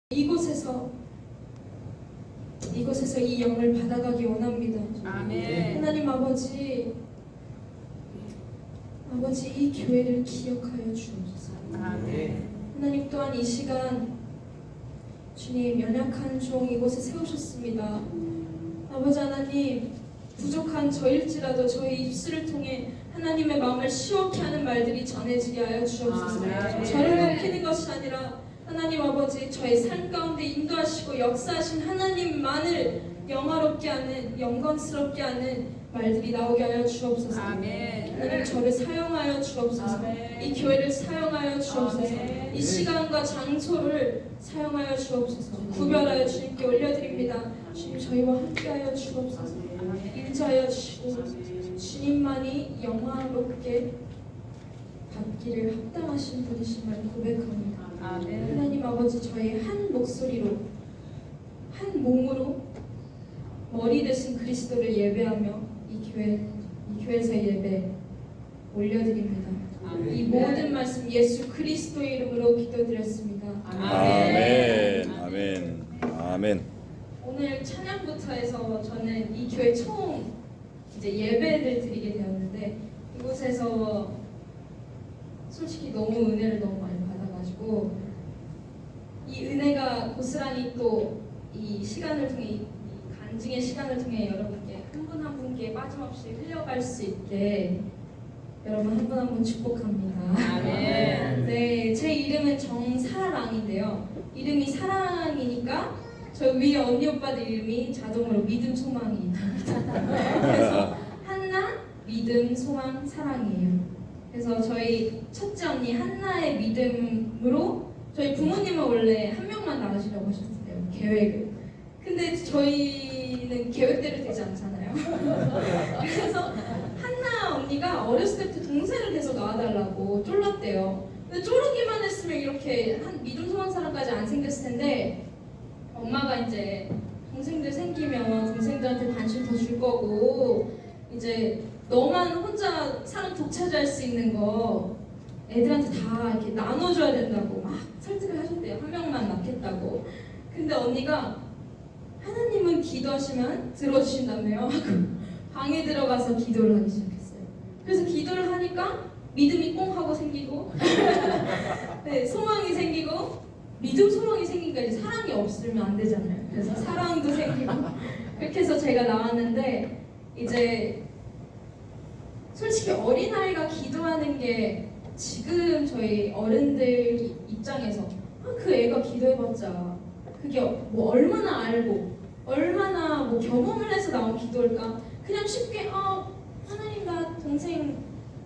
이곳에서 이 영을 받아가기 원합니다. 아멘. 하나님 아버지 이 교회를 기억하여 주옵소서. 아멘. 하나님 또한 이 시간 주님 연약한 종 이곳에 세우셨습니다. 아버지 하나님 부족한 저일지라도 저희 입술을 통해 하나님의 마음을 시원케 하는 말들이 전해지게 하여 주옵소서. 아멘. 저를 높이는 것이 아니라 하나님 아버지 저의 삶 가운데 인도하시고 역사하신 하나님만을 영화롭게 하는 영광스럽게 하는 말들이 나오게 하여 주옵소서. 아멘. 하나님 저를 사용하여 주옵소서. 아멘. 이 교회를 사용하여 주옵소서. 아멘. 이 시간과 장소를 사용하여 주옵소서. 구별하여 주님께 올려드립니다. 주님 저희와 함께하여 주옵소서. 인자하여 주시고 주님만이 영화롭게 받기를 합당하신 분이심을 고백합니다. 아멘. 하나님 아버지 저희 한 목소리로 한 몸으로 머리 대신 그리스도를 예배하며 이 교회에서 예배 올려드립니다. 아멘. 이 모든 말씀 예수 그리스도의 이름으로 기도드렸습니다. 아멘. 아멘. 아멘. 오늘 찬양부터 해서 저는 이 교회 처음 이제 예배를 드리게 되었는데 이곳에서 솔직히 너무 은혜를 너무 많이 받아가지고 이 은혜가 고스란히 또 이 시간을 통해 이 간증의 시간을 통해 여러분께 한 분 한 분께 빠짐없이 흘려갈 수 있게 여러분 한 분 한 분 축복합니다. 아멘. 네, 제 이름은 정사랑인데요. 이름이 사랑이니까 저 위에 언니 오빠들 이름이 자동으로 믿음 소망이 나옵니다. 그래서 한나 믿음 소망 사랑이에요. 그래서 저희 첫째 언니 한나의 믿음으로 저희 부모님은 원래 한 명만 낳으시려고 하셨어요. 계획을. 근데 저희는 계획대로 되지 않잖아요. 그래서 한나 언니가 어렸을 때부터 동생을 계속 낳아달라고 쫄랐대요. 근데 쫄르기만 했으면 이렇게 한 믿음 소망 사랑까지 안 생겼을 텐데 엄마가 이제 동생들 생기면 동생들한테 관심 더 줄 거고 이제 너만 혼자 사람 독차지할 수 있는 거 애들한테 다 이렇게 나눠줘야 된다고 막 설득을 하셨대요. 한 명만 낳겠다고. 근데 언니가 하나님은 기도하시면 들어주신다며요. 방에 들어가서 기도를 하기 시작했어요. 그래서 기도를 하니까 믿음이 꽁 하고 생기고 네, 소망이 생기고 믿음 소망이 생기니까 이제 사랑이 없으면 안 되잖아요. 그래서 사랑도 생기고 그렇게 해서 제가 나왔는데 이제 솔직히 어린아이가 기도하는 게 지금 저희 어른들 입장에서 그 애가 기도해봤자 그게 뭐 얼마나 알고 얼마나 뭐 경험을 해서 나온 기도일까. 그냥 쉽게 하나님 나 동생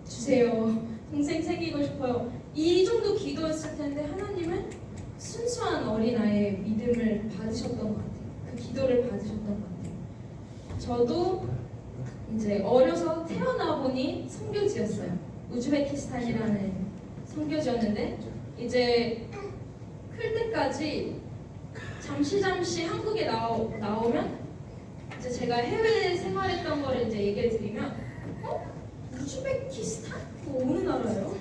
주세요. 동생 생기고 싶어요. 이 정도 기도했을 텐데 하나님은 순수한 어린아이의 믿음을 받으셨던 것 같아요. 그 기도를 받으셨던 것 같아요. 저도 이제 어려서 태어나 보니 선교지였어요. 우즈베키스탄이라는 선교지였는데 이제 클 때까지 잠시 한국에 나오면 이제 제가 해외 생활했던 거를 이제 얘기를 드리면 우즈베키스탄? 뭐 어느 나라예요?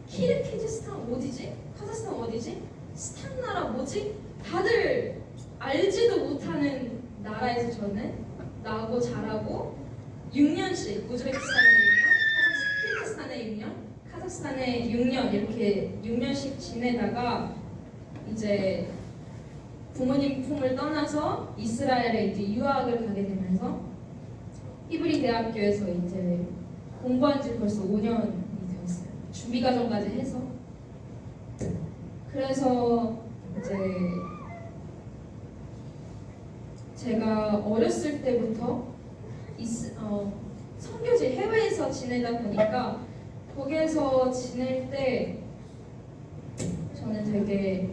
키르기즈스탄 어디지? 카자흐스탄 어디지? 스탄 나라 뭐지? 다들 알지도 못하는 나라에서 저는 나고 자라고 6년씩 우즈베키스탄에 6년, 키르기스탄에 6년, 카자흐스탄에 6년 이렇게 6년씩 지내다가 이제 부모님 품을 떠나서 이스라엘에 이제 유학을 가게 되면서 히브리 대학교에서 이제 공부한 지 벌써 5년이 되었어요. 준비 과정까지 해서 그래서 이제 제가 어렸을 때부터 선교지 해외에서 지내다 보니까 거기에서 지낼 때 저는 되게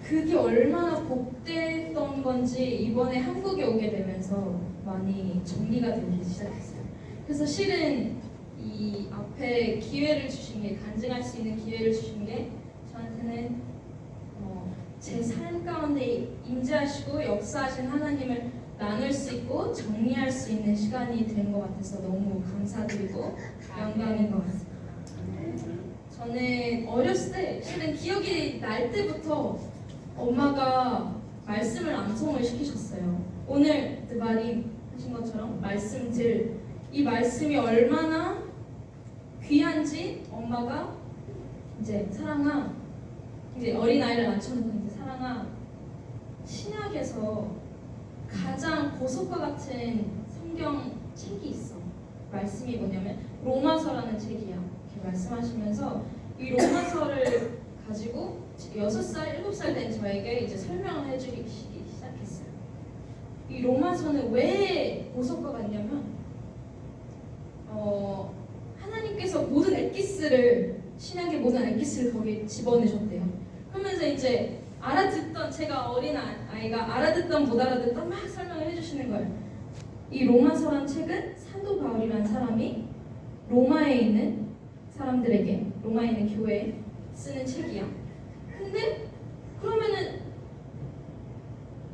그게 얼마나 복됐던 건지 이번에 한국에 오게 되면서 많이 정리가 되기 시작했어요. 그래서 실은 이 앞에 기회를 주신 게 간증할 수 있는 기회를 주신 게 저한테는 제 삶 가운데 임재하시고 역사하신 하나님을 나눌 수 있고 정리할 수 있는 시간이 된 것 같아서 너무 감사드리고 영광인 것 같습니다. 저는 어렸을 때 실은 기억이 날 때부터 엄마가 말씀을 암송을 시키셨어요. 오늘 드바림 하신 것처럼 말씀들, 이 말씀이 얼마나 귀한지 엄마가 이제 사랑아, 이제 어린아이를 낳쳐놓고 이제 사랑아, 신약에서 가장 보석과 같은 성경 책이 있어. 말씀이 뭐냐면 로마서라는 책이야. 이렇게 말씀하시면서 이 로마서를 가지고 6살, 7살 된 저에게 이제 설명을 해주기 시작했어요. 이 로마서는 왜 보석과 같냐면 하나님께서 모든 엑기스를, 신약의 모든 엑기스를 거기에 집어넣으셨대요. 그러면서 이제 알아듣던, 제가 어린 아이가 알아듣던 못 알아듣던 막 설명을 해주시는 거예요. 이 로마서란 책은 사도 바울이라는 사람이 로마에 있는 사람들에게, 로마에 있는 교회에 쓰는 책이야. 근데 그러면은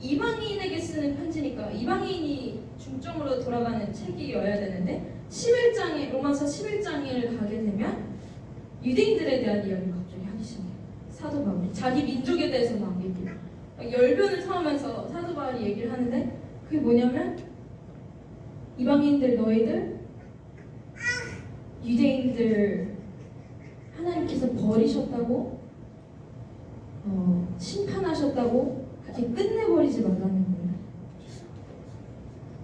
이방인에게 쓰는 편지니까 이방인이 중점으로 돌아가는 책이어야 되는데 11장에, 로마서 11장을 가게 되면 유대인들에 대한 이야기를 갑자기 하기 시작해요. 사도 바울이 자기 민족에 대해서 막 얘기해요. 열변을 토하면서 사도 바울이 얘기를 하는데 그게 뭐냐면 이방인들, 너희들 유대인들 하나님께서 버리셨다고, 심판하셨다고 그렇게 끝내버리지 말라는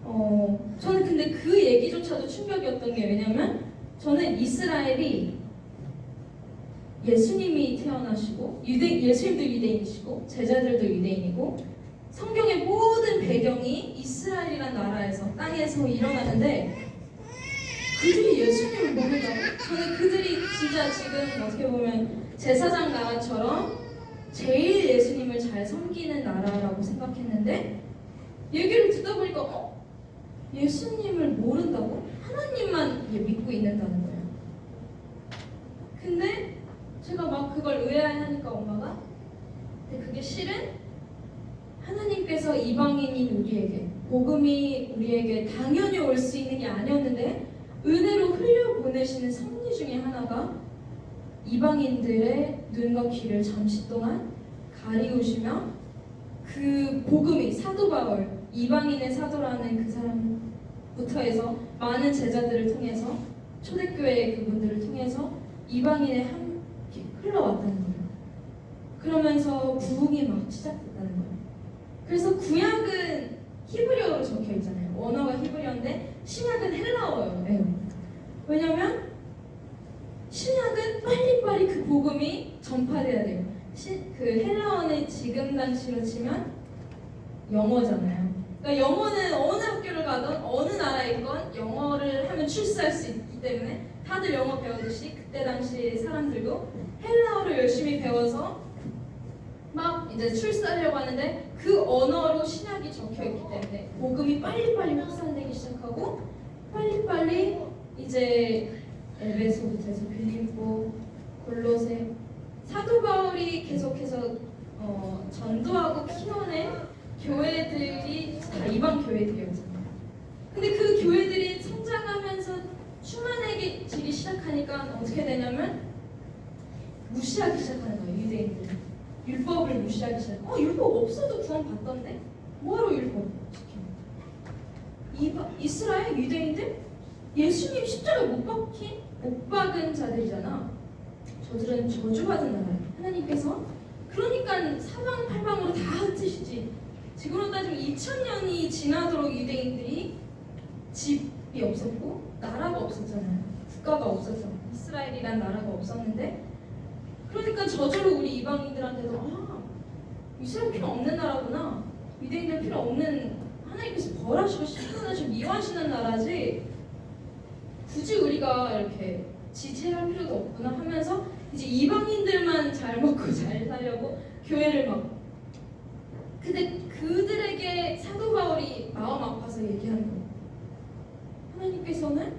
거예요. 저는 근데 그 얘기조차도 충격이었던 게, 왜냐면 저는 이스라엘이 예수님이 태어나시고 예수님도 유대인이시고 제자들도 유대인이고 성경의 모든 배경이 이스라엘이란 나라에서, 땅에서 일어나는데 그들이 예수님을 모른다고? 저는 그들이 진짜 지금 어떻게 보면 제사장 나라처럼 제일 예수님을 잘 섬기는 나라라고 생각했는데 얘기를 듣다 보니까 예수님을 모른다고? 하나님만 믿고 있는다는 거예요. 근데 제가 막 그걸 의아해하니까 엄마가, 근데 그게 실은 하나님께서 이방인인 우리에게, 복음이 우리에게 당연히 올 수 있는 게 아니었는데 은혜로 흘려보내시는 섭리 중에 하나가 이방인들의 눈과 귀를 잠시 동안 가리우시며 그 복음이, 사도 바울, 이방인의 사도라는 그 사람부터 해서 많은 제자들을 통해서, 초대교회의 그분들을 통해서 이방인의 함께 흘러왔다는 거예요. 그러면서 부흥이 막 시작됐다는 거예요. 그래서 구약은 히브리어로 적혀 있잖아요. 원어가 히브리어인데 신약은 헬라어예요. 왜냐면 신약은 빨리빨리 그 복음이 전파돼야 돼요. 그 헬라어는 지금 당시로 치면 영어잖아요. 그러니까 영어는 어느 학교를 가든 어느 나라에 있건 영어를 하면 출세할 수 있기 때문에 다들 영어 배우듯이 그때 당시 사람들도 헬라어를 열심히 배워서 막 이제 출세하려고 하는데 그 언어로 신약이 적혀있기 때문에 복음이 빨리빨리 확산되기 시작하고 빨리빨리 이제 에베소부터 해서 빌립보, 골로새, 사도 바울이 계속해서 전도하고 키워낸 교회들이 다 이방 교회들이었잖아요. 근데 그 교회들이 성장하면서 충만해지기 시작하니까 어떻게 되냐면 무시하기 시작하는 거예요. 유대인들 율법을 무시하기 시작. 율법 없어도 구원 받던데 뭐하러 율법 지킵니까? 이스라엘 유대인들 예수님 십자가 못 박은 자들이잖아. 저들은 저주받은 나라예요. 하나님께서 그러니까 사방팔방으로 다 흩으시지. 지금으로 따지면 2000년이 지나도록 유대인들이 집이 없었고 나라가 없었잖아요. 국가가 없었죠. 이스라엘이란 나라가 없었는데, 그러니까 저절로 우리 이방인들한테도 이스라엘 필요 없는 나라구나, 유대인들 필요 없는, 하나님께서 벌하시고 심판하시고 미워하시는 나라지 굳이 우리가 이렇게 지체할 필요도 없구나 하면서 이제 이방인들만 잘 먹고 잘 살려고 교회를 막. 근데 그들에게 사도 바울이 마음 아파서 얘기하는 거예요. 하나님께서는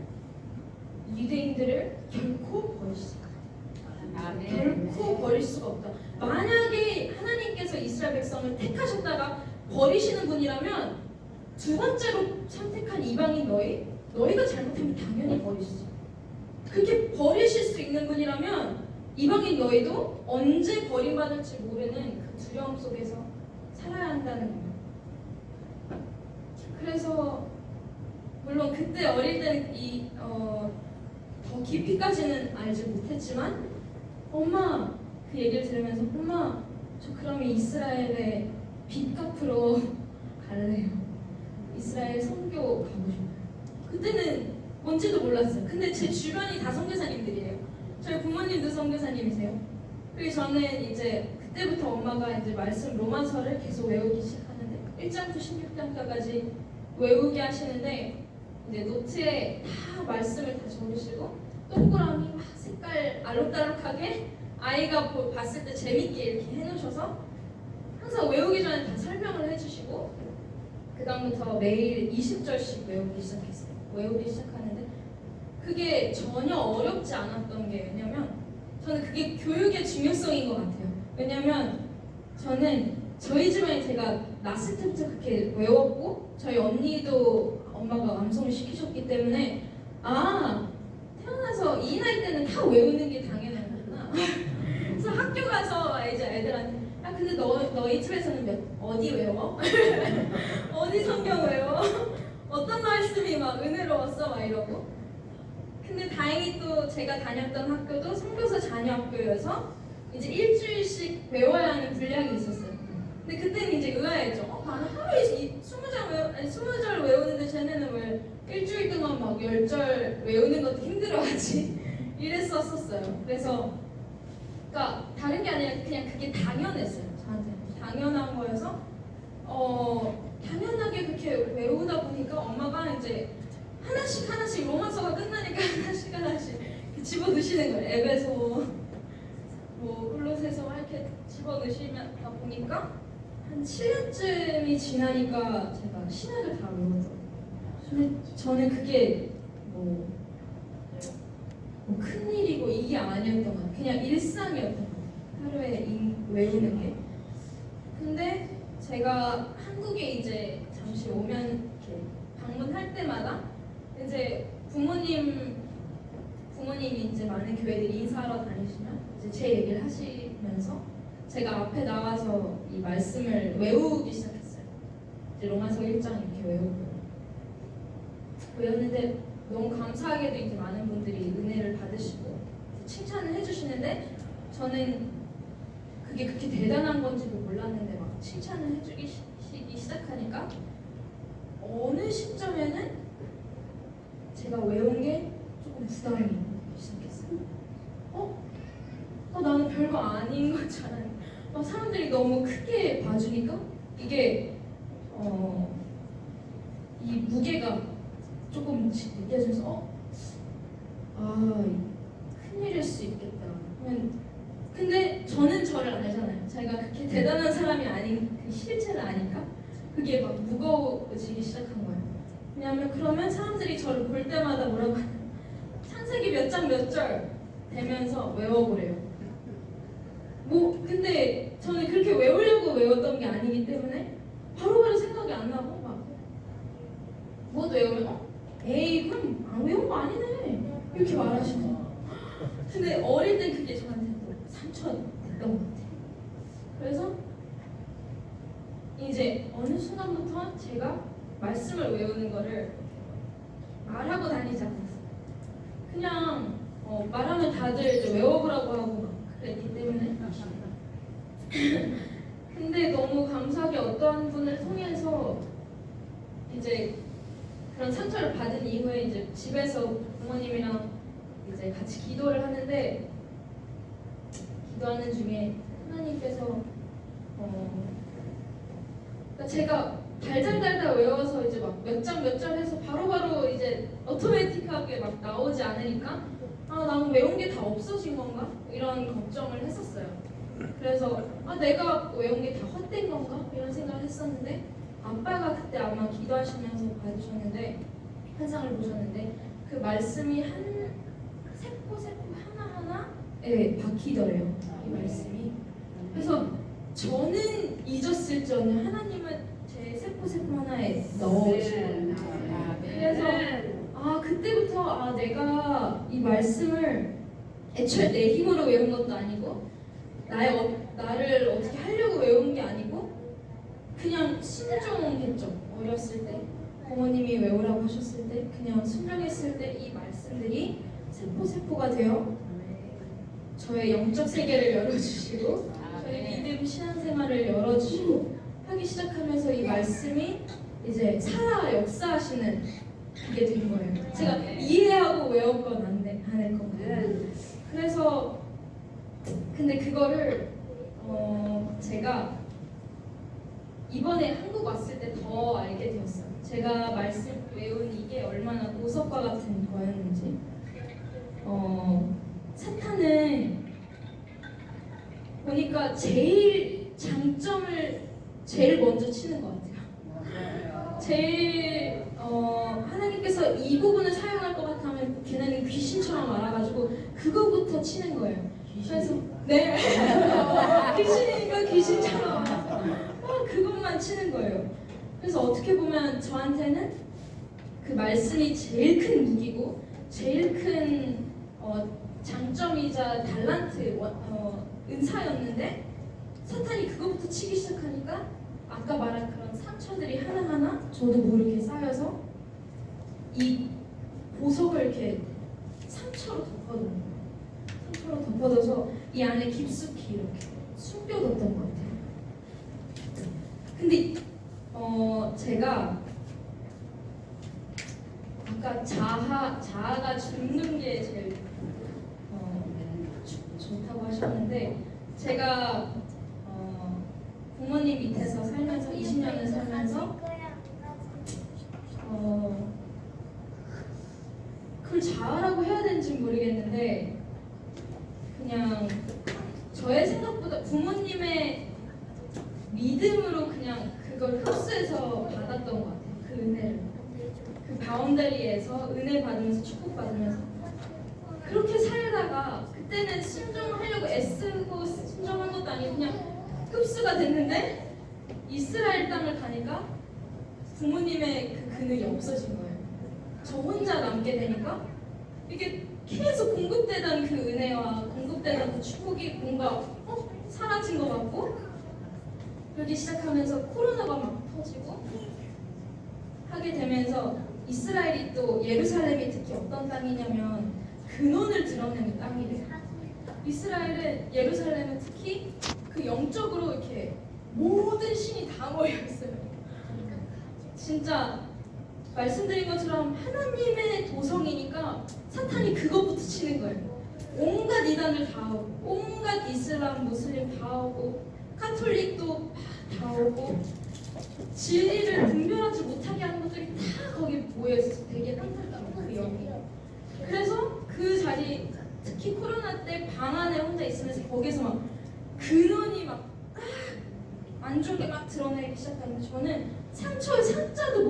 유대인들을 결코 버리시지 않아요. 결코 버릴 수가 없다. 만약에 하나님께서 이스라엘 백성을 택하셨다가 버리시는 분이라면 두 번째로 선택한 이방인 너희가 잘못하면 당연히 버리시죠. 그렇게 버리실 수 있는 분이라면 이방인 너희도 언제 버림받을지 모르는 그 두려움 속에서 살아야 한다는 거예요. 그래서 물론 그때 어릴 때는 더 깊이까지는 알지 못했지만 엄마 그 얘기를 들으면서 엄마 저 그러면 이스라엘의 빚 갚으러 갈래요. 이스라엘 선교 가고 싶어요. 그때는 뭔지도 몰랐어요. 근데 제 주변이 다 선교사님들이에요. 저희 부모님도 선교사님이세요. 그리고 저는 이제 그때부터 엄마가 이제 말씀 로마서를 계속 외우기 시작하는데 1장부터 16장까지 외우게 하시는데 이제 노트에 다 말씀을 다 적으시고 동그라미 막 색깔 알록달록하게 아이가 봤을 때 재밌게 이렇게 해놓으셔서 항상 외우기 전에 다 설명을 해주시고 그 다음부터 매일 20절씩 외우기 시작하는데 그게 전혀 어렵지 않았던 게 왜냐면 저는 그게 교육의 중요성인 것 같아요. 왜냐면 저는 저희 집안에 제가 났을 때부터 그렇게 외웠고 저희 언니도 엄마가 암송을 시키셨기 때문에 태어나서 이 나이 때는 다 외우는 게 당연한 거구나. 그래서 학교 가서 이제 애들한테 근데 너희 집에서는 어디 외워? 어디 성경 외워? 어떤 말씀이 막 은혜로웠어? 막 이러고. 근데 다행히 또 제가 다녔던 학교도 선교사 자녀 학교여서 이제 일주일씩 외워야 하는 분량이 있었어요. 근데 그때는 이제 의아했죠. 나는 하루에 20절 외우는데 쟤네는 왜 일주일 동안 막 10절 외우는 것도 힘들어하지? 이랬었어요. 그래서 그러니까 다른 게 아니라 그냥 그게 당연했어요. 저한테 당연한 거여서 당연하게 그렇게 외우다 보니까 엄마가 이제 하나씩 로마서가 끝나니까 하나씩 집어 넣으시는 거예요. 에베소 홀로새서 이렇게 집어 넣으시다 보니까 한 7년쯤이 지나니까 제가 신학을 다 외웠어요. 근데 저는 그게 큰 일이고 이게 아니었던 것 같아요. 그냥 일상이었던 것 같아요. 하루에 외우는 게. 근데 제가 한국에 이제 잠시 오면 이렇게 방문할 때마다 이제 부모님이 이제 많은 교회들이 인사하러 다니시면 이제 제 얘기를 하시면서 제가 앞에 나와서 이 말씀을 외우기 시작했어요. 이제 로마서 1장 이렇게 외웠는데 너무 감사하게도 이제 많은 분들이 은혜를 받으시고 칭찬을 해주시는데 저는 그게 그렇게 대단한 건지도 몰랐는데 막 칭찬을 해주기 시작하니까 어느 시점에는 제가 외운 게 조금 부담이 시작했어요. 나는 별거 아닌 것처럼 막 사람들이 너무 크게 봐주니까 이게 이 무게가 조금씩 느껴져서 큰일일 수 있겠다. 근데 저는 저를 알잖아요. 제가 그렇게 대단한 사람이 아닌 그 실체를 아니까 그게 막 무거워지기 시작한 거예요. 왜냐하면 그러면 사람들이 저를 볼 때마다 뭐라고 하냐, 창세기 몇 장 몇 절 되면서 외워보래요. 근데 저는 그렇게 외우려고 외웠던 게 아니기 때문에 바로바로 생각이 안 나고 뭐 외우면 에이 그럼 안 외운 거 아니네 이렇게 말하시고. 근데 어릴 땐 그게 저한테 상처됐던 것 같아요. 그래서 이제 어느 순간부터 제가 말씀을 외우는 거를 말하고 다니지 않았어요. 그냥 말하면 다들 이제 외워보라고 하고 막 그랬기 때문에. 근데 너무 감사하게 어떤 분을 통해서 이제 그런 상처를 받은 이후에 이제 집에서 부모님이랑 이제 같이 기도를 하는데 기도하는 중에 하나님께서 그러니까 제가 달달달달 외워서 이제 막 몇 장 몇 절 해서 바로바로 이제 오토매틱하게 막 나오지 않으니까 나는 외운 게 다 없어진 건가? 이런 걱정을 했었어요. 그래서 내가 외운 게 다 헛된 건가? 이런 생각을 했었는데 아빠가 그때 아마 기도하시면서 봐주셨는데 환상을 보셨는데 그 말씀이 한 세포 하나하나에 박히더래요. 이 말씀이. 그래서 저는 잊었을지언정 하나님은 제 세포 하나에 넣으신 거예요. 그래서 그때부터 내가 이 말씀을 애초에 내 힘으로 외운 것도 아니고 나를 어떻게 하려고 외운 게 아니고 그냥 순종했죠. 어렸을 때 부모님이 외우라고 하셨을 때 그냥 순종했을 때 이 말씀들이 세포가 되어 저의 영적 세계를 열어주시고 저의 믿음 신앙생활을 열어주시고 하기 시작하면서 이 말씀이 이제 살아 역사하시는 그게 된 거예요. 제가 이해하고 외운 건 안 할 거고요. 그래서 근데 그거를 제가 이번에 한국 왔을 때 더 알게 되었어요. 제가 말씀 외운 이게 얼마나 보석과 같은 거였는지. 사탄은 보니까 제일 장점을 제일 먼저 치는 것 같아요. 제일 하나님께서 이 부분을 사용할 것 같으면 걔네는 귀신처럼 알아가지고 그거부터 치는 거예요. 그래서 네 귀신이니까 귀신처럼 그것만 치는 거예요. 그래서 어떻게 보면 저한테는 그 말씀이 제일 큰 무기고 제일 큰 장점이자 달란트 은사였는데 사탄이 그거부터 치기 시작하니까 아까 말한 그런 상처들이 하나하나 저도 모르게 쌓여서 이 보석을 이렇게 상처로 덮어둬서 이 안에 깊숙이 이렇게 숨겨뒀던 것 같아요. 근데 제가 아까 자아가 죽는 게 제일 좋다고 하셨는데 제가 부모님 밑에서 살면서 20년을 살면서 그걸 자아라고 해야 되는지 모르겠는데 그냥 저의 생각보다 부모님의 믿음으로 그냥 그걸 흡수해서 받았던 것 같아요. 그 은혜를 그 바운더리에서 은혜 받으면서 축복받으면서 그렇게 살다가 그때는 순종하려고 애쓰고 순종한 것도 아니고 그냥 흡수가 됐는데 이스라엘 땅을 가니까 부모님의 그 그늘이 없어진 거예요. 저 혼자 남게 되니까 이게 계속 공급되던 그 은혜와 공급되던 그 축복이 뭔가 사라진 것 같고 그러기 시작하면서 코로나가 막 터지고 하게 되면서 이스라엘이 또 예루살렘이 특히 어떤 땅이냐면 근원을 드러내는 땅이래요. 이스라엘은 예루살렘은 특히 그 영적으로 이렇게 모든 신이 다 모여 있어요. 진짜 말씀드린 것처럼 하나님의 도성이니까 사탄이 그것부터 치는 거예요. 온갖 이단을 다 오고 온갖 이슬람, 무슬림 다 오고 카톨릭도 다 오고 진리를 분별하지 못하게 하는 것들이 다 거기 모여있어서 되게 한탄하고 그 영이. 그래서 그 자리 특히 코로나 때 방 안에 혼자 있으면서 거기서 막 근원이 막 안 좋은 게 막 드러나기 시작하는데 저는 상처의 상자도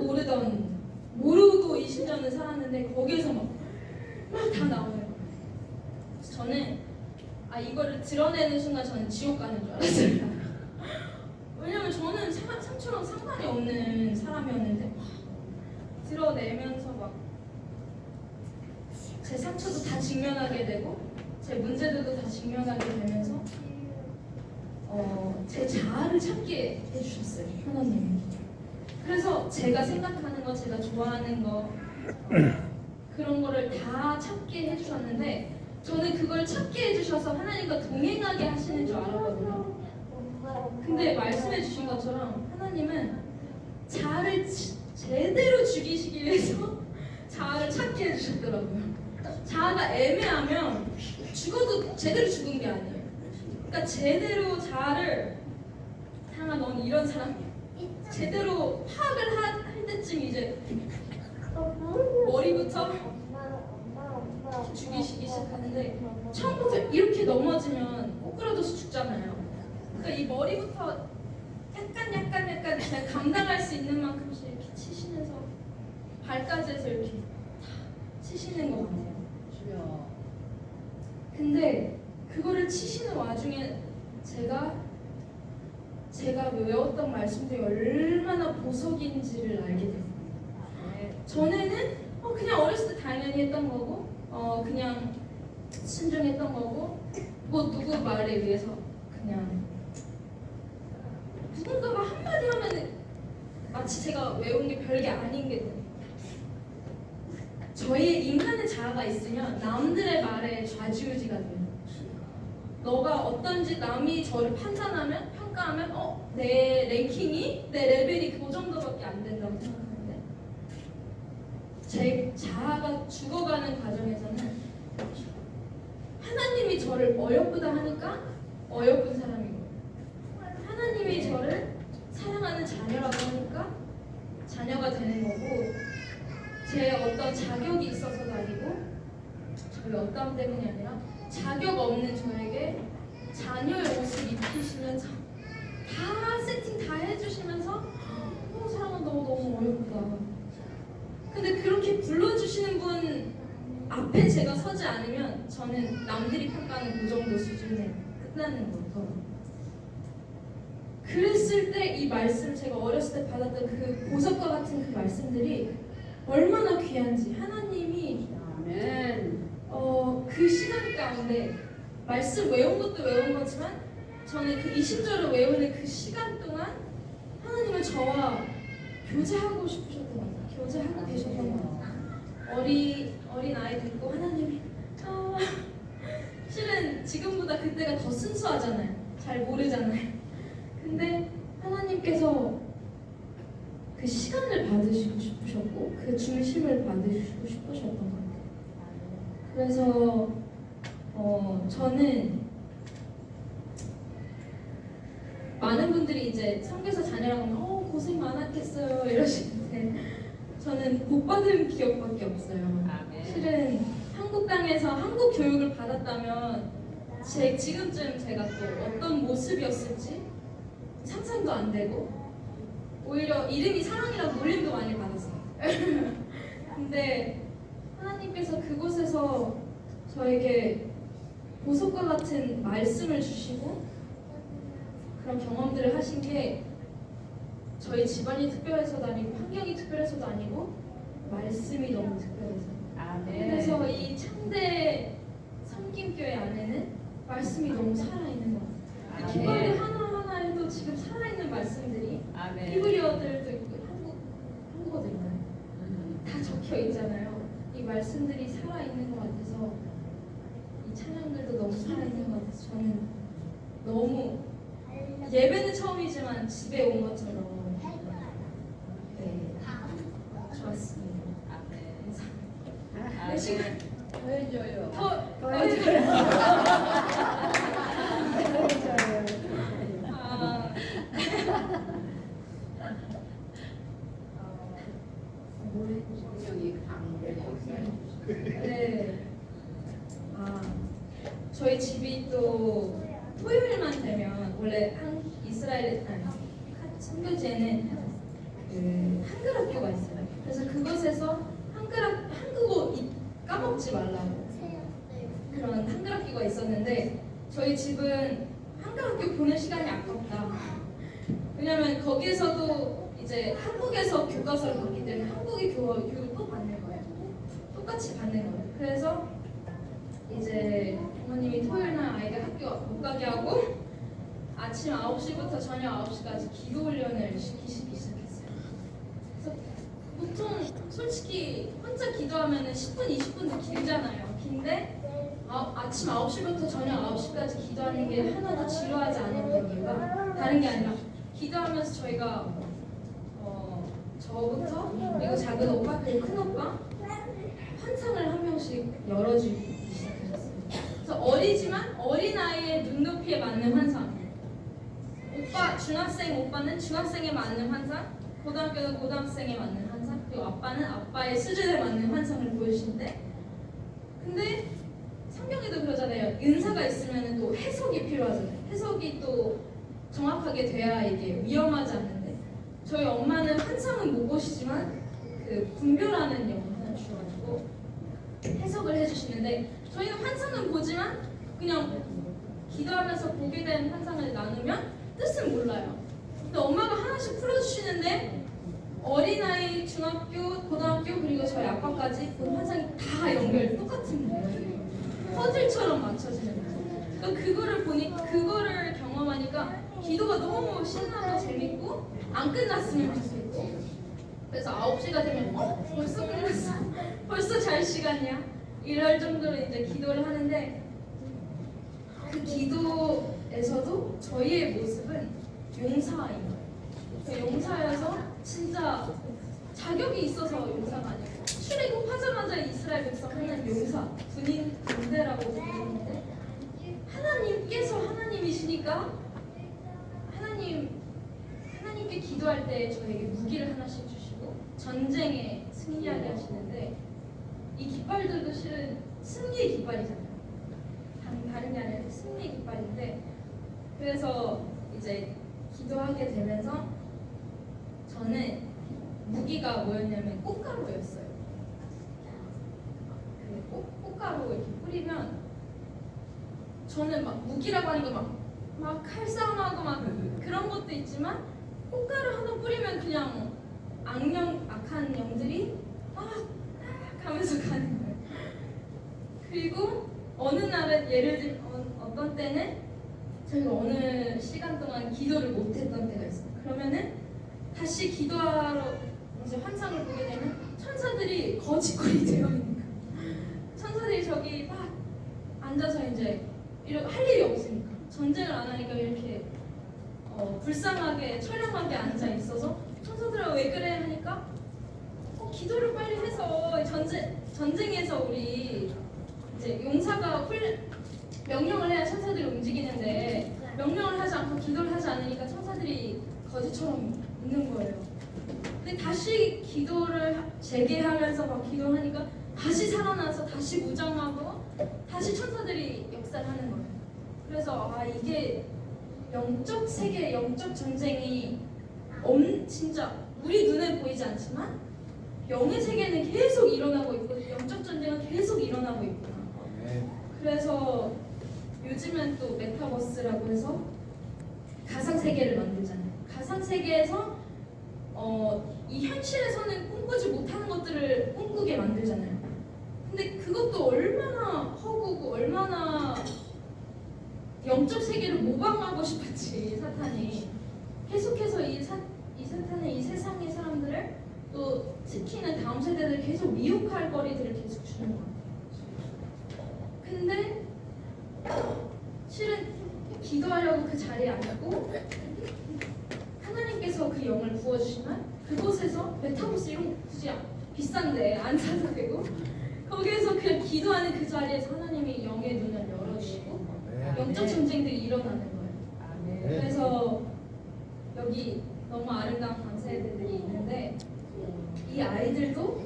모르고 20년을 살았는데 거기에서 막 다 나오는 거예요. 그래서 저는 이거를 드러내는 순간 저는 지옥 가는 줄 알았어요. 왜냐면 저는 상처랑 상관이 없는 사람이었는데 드러내면서 막 제 상처도 다 직면하게 되고 제 문제들도 다 직면하게 되면서 제 자아를 찾게 해주셨어요, 하나님이. 그래서 제가 생각하는 거, 제가 좋아하는 거 그런 거를 다 찾게 해주셨는데 저는 그걸 찾게 해주셔서 하나님과 동행하게 하시는 줄 알았거든요. 근데 말씀해 주신 것처럼 하나님은 자아를 제대로 죽이시기 위해서 자아를 찾게 해주셨더라고요. 자아가 애매하면 죽어도 제대로 죽은 게 아니에요. 그러니까 제대로 자아를 상아 넌 이런 사람이야. 제대로 파악을 할 때쯤 이제 머리부터 죽이시기 시작하는데 처음부터 이렇게 넘어지면 꼬꾸라져서 죽잖아요. 그러니까 이 머리부터 약간 그냥 감당할 수 있는 만큼씩 이렇게 치시면서 발까지 해서 이렇게 치시는 것 같아요. 근데 그거를 치시는 와중에 제가 외웠던 말씀들이 얼마나 보석인지를 알게 됐어요. 전에는 그냥 어렸을 때 당연히 했던 거고 그냥 순종했던 거고 뭐 누구 말에 의해서 그냥 누군가가 한마디 하면은 마치 제가 외운 게 별게 아닌 게 돼요. 저희 인간의 자아가 있으면 남들의 말에 좌지우지가 돼요. 너가 어떤지 남이 저를 판단하면 평가하면 내 랭킹이 내 레벨이 그 정도밖에 안 된다고 생각하는데 제 자아가 죽어가는 과정에서는 하나님이 저를 어여쁘다 하니까 어여쁜 사람이고 하나님이 저를 사랑하는 자녀라고 하니까 자녀가 되는 거고 제 어떤 자격이 있어서도 아니고 저희 어떤 때문이 아니라 자격 없는 저에게 자녀의 옷을 입히시면서 다 세팅 다 해주시면서 사랑은 너무 어렵다. 근데 그렇게 불러주시는 분 앞에 제가 서지 않으면 저는 남들이 평가하는 그 정도 수준에 끝나는 거죠. 그랬을 때 이 말씀 제가 어렸을 때 받았던 그 보석과 같은 그 말씀들이 얼마나 귀한지 하나님이 아멘. 그 시간 가운데 말씀 외운 것도 외운 거지만 저는 그 20절을 외우는 그 시간 동안 하나님은 저와 교제하고 싶으셨던 것 같아요. 교제하고 계셨던 것 같아요. 어린 아이 듣고 하나님이 실은 지금보다 그때가 더 순수하잖아요. 잘 모르잖아요. 근데 하나님께서 그 시간을 받으시고 싶으셨고 그 중심을 받으시고 싶으셨던 것 같아요. 그래서 저는 많은 분들이 이제 선교사 자녀라고 하면 고생 많았겠어요 이러시는데 저는 복 받은 기억밖에 없어요. 실은 한국 땅에서 한국 교육을 받았다면 지금쯤 제가 또 어떤 모습이었을지 상상도 안 되고 오히려 이름이 사랑이라고 놀림도 많이 받았어요. 근데 하나님께서 그곳에서 저에게 보석과 같은 말씀을 주시고 그런 경험들을 하신 게 저희 집안이 특별해서도 아니고 환경이 특별해서도 아니고 말씀이 너무 특별해서 그래서 이 창대 섬김교회 안에는 말씀이 너무 살아있는 것 같아요. 기반의 하나하나에도 지금 살아있는 말씀들이 히브리어들도 있고 한국어도 있나요? 다 적혀 있잖아요. 이 말씀들이 살아있는 것 같아서 이 찬양들도 너무 살아있는 것 같아서 저는 너무 예배는 처음이지만 집에 온 것처럼 좋았습니다. 감사합니다. 시간 더 해줘요. 더 해줘요. 성령이 강을 네. 저희 집이 또 토요일만 되면 원래 이스라엘 선교지에는 그 한글 학교가 있어요. 그래서 그것에서 한국어 까먹지 말라고 그런 한글 학교가 있었는데 저희 집은 한글 학교 보는 시간이 아깝다. 왜냐면 거기에서도 이제 한국에서 교과서를 받기 때문에 한국의 교육을 또 받는 거예요. 똑같이 받는 거예요. 그래서 이제 부모님이 토요일날 아이들 학교 못 가게 하고 아침 9시부터 저녁 9시까지 기도 훈련을 시키기 시작했어요. 그래서 보통 솔직히 혼자 기도하면 10분, 20분도 길잖아요. 긴데 아침 9시부터 저녁 9시까지 기도하는 게 하나도 지루하지 않았던 이유가 다른 게 아니라 기도하면서 저희가 저부터 그리고 작은 오빠 그리고 큰 오빠 환상을 한 명씩 열어주기 시작하셨어요. 그래서 어리지만 어린아이의 눈높이에 맞는 환상, 중학생 오빠는 중학생에 맞는 환상, 고등학교는 고등학생에 맞는 환상, 그리고 아빠는 아빠의 수준에 맞는 환상을 보여주시는데 근데 성경에도 그러잖아요. 은사가 있으면 또 해석이 필요하잖아요. 해석이 또 정확하게 돼야 이게 위험하지 않는데 저희 엄마는 환상은 못 보시지만 그 분별하는 영을 하나 주셔가지고 해석을 해주시는데 저희는 환상은 보지만 그냥 기도하면서 보게 된 환상을 나누면 뜻은 몰라요. 근데 엄마가 하나씩 풀어주시는데 어린아이, 중학교, 고등학교 그리고 저희 아빠까지 본 환상이 다 똑같은 거예요. 퍼즐처럼 맞춰지는 거예요. 그러니까 그거를 경험하니까 기도가 너무 신나고 재밌고 안 끝났으면 좋겠고 그래서 9시가 되면 벌써 끝났어. 벌써 잘 시간이야. 이럴 정도로 이제 기도를 하는데 그 기도에서도 저희의 모습은 용사인 거예요. 그러니까 용사여서 진짜 자격이 있어서 용사가 아니고 출애굽하자마자 이스라엘 백성 하나님 용사 군대라고 부르는데 하나님께서 하나님이시니까 하나님께 기도할 때 저에게 무기를 하나씩 주시고 전쟁에 승리하게 하시는데 이 깃발들도 실은 승리의 깃발이잖아요. 다른 게 아니라 승리의 깃발인데 그래서 이제 기도하게 되면서 저는 무기가 뭐였냐면 꽃가루였어요. 그 꽃가루 이렇게 뿌리면 저는 막 무기라고 하니까 막 칼싸움하고 막 그런 것도 있지만 꽃가루 하나 뿌리면 그냥 악한 영들이 막 하면서 가는 거예요. 그리고 어느 날은 예를 들면 어떤 때는 저희가 어느 시간 동안 기도를 못했던 때가 있어요. 그러면은 다시 기도하러 이제 환상을 보게 되면 천사들이 거짓골이 되어 있는 거예요. 천사들이 저기 막 앉아서 이제 할 일이 없으니까 전쟁을 안 하니까 이렇게 불쌍하게 처량하게 앉아 있어서 천사들아 왜 그래 하니까 기도를 빨리 해서 전쟁에서 우리 이제 용사가 명령을 해야 천사들이 움직이는데 명령을 하지 않고 기도를 하지 않으니까 천사들이 거짓처럼 있는 거예요. 근데 다시 기도를 재개하면서 막 기도하니까 다시 살아나서 다시 무장하고 다시 천사들이 역사를 하는 거예요. 그래서 이게 영적 세계, 영적 전쟁이 진짜 우리 눈에 보이지 않지만 영의 세계는 계속 일어나고 있고 영적 전쟁은 계속 일어나고 있구나. 그래서 요즘은 또 메타버스라고 해서 가상 세계를 만들잖아요. 가상 세계에서 이 현실에서는 꿈꾸지 못하는 것들을 꿈꾸게 만들잖아요. 근데 그것도 얼마나 허구고 얼마나 영적 세계를 모방하고 싶었지 사탄이. 계속해서 이 사탄의 이 세상의 사람들을 또 특히는 다음 세대들 계속 미혹할 거리들을 계속 주는 것 같아요. 근데 실은 기도하려고 그 자리에 앉고 하나님께서 그 영을 부어주시면 그곳에서 메타버스 이런 거 굳이 비싼데 안 사도 되고 거기에서 그냥 기도하는 그 자리에서 하나님이 영의 눈을 열어주시고 영적 전쟁들이 일어나는 거예요. 그래서 여기 너무 아름다운 강세들이 있는데 이 아이들도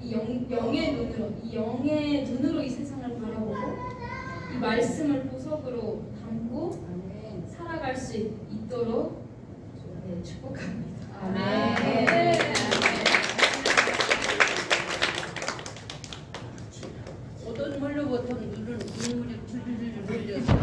이 영의 눈으로 이 세상을 바라보고 이 말씀을 보석으로 담고 살아갈 수 있도록 축복합니다. 아멘. 어떤 물로부터 눈물이 줄줄줄 흘려서